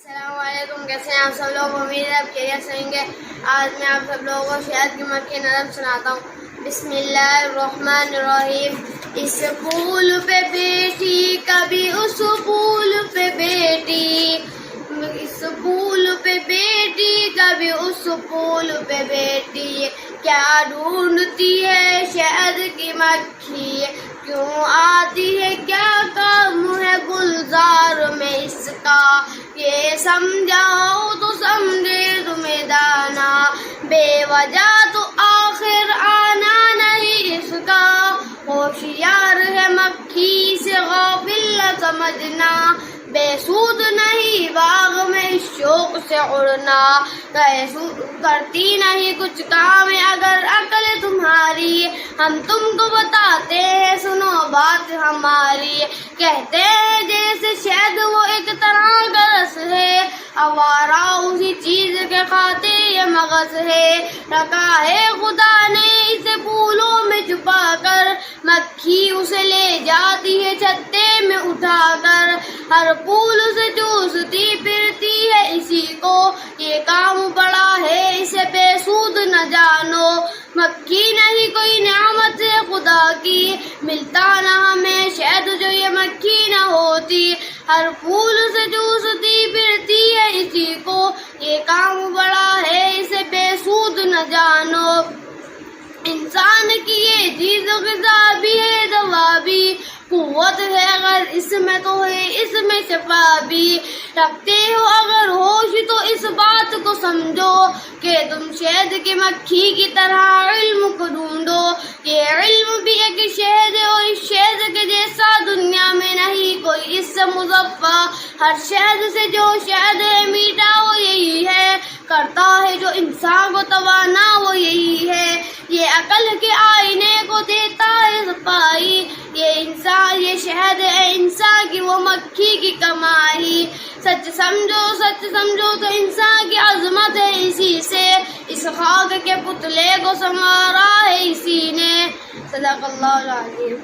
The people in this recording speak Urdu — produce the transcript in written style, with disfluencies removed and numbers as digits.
السلام علیکم، کیسے ہیں آپ سب لوگ؟ امید ہے آپ خیریت سے ہوں گے۔ آج میں آپ سب لوگوں کو شہد کی مکھی نظم سناتا ہوں۔ بسم اللہ الرحمن الرحیم۔ اس پھول پہ بیٹی کبھی اس پھول پہ بیٹی، اس پھول پہ بیٹی کبھی اس پھول پہ بیٹی، کیا ڈھونڈتی ہے شہد کی مکھی، کیوں آتی ہے، کیا کام ہے گلزار میں اس کا، یہ سمجھاؤ تو سمجھے تمہیں دانا، بے وجہ تو آخر آنا نہیں اس کا، ہوشیار ہے مکھی سے غافل نہ سمجھنا، بے سود نہیں باغ میں اس شوق سے اڑنا، کرتی نہیں کچھ کام اگر عقل تمہاری، ہم تم کو بتاتے ہیں سنو بات ہماری، کہتے ہیں جیسے شہد وہ ایک طرح کا رس ہے، آوارہ اسی چیز کے کھاتے یہ مغز ہے، رکھا ہے خدا نے اسے پھولوں میں چھپا کر، مکھی اسے لے جاتی ہے چھتے میں اٹھا کر، ہر پھول سے چوستی پھرتی ہے اسی کو، یہ کام پڑا ہے اسے بے سود نہ جانو، مکھی نہیں کوئی نعمت ہے خدا کی، ملتا نہ ہمیں شہد جو یہ مکھی نہ ہوتی، ہر پھول سے چوستی پھرتی ہے اسی کو، یہ کام بڑا ہے اسے بے سود نہ جانو، انسان کی یہ چیز غذا بھی ہے دوا بھی، قوت ہے اگر اس میں تو ہے اس میں شفا بھی، رکھتے ہو اگر ہوش تو اس بات کو سمجھو کہ تم شہد کی مکھی کی طرح علم کو ڈھونڈو، یہ علم بھی ایک شہد ہے اور اس شہد کے جیسا دنیا میں نہیں کوئی اس سے مظفر، ہر شہد سے جو شہد ہے میٹھا وہ یہی ہے، کرتا ہے جو انسان کو توانا وہ یہی ہے، یہ عقل کے آئینے کو دیتا ہے صفائی، یہ انسان یہ شہد ہے انسان کی وہ مکھی کی کمائی، سچ سمجھو تو انسان کی عظمت ہے اسی سے، اس خاک کے پتلے کو سنوارا ہے اسی نے۔ صدق اللہ العظیم۔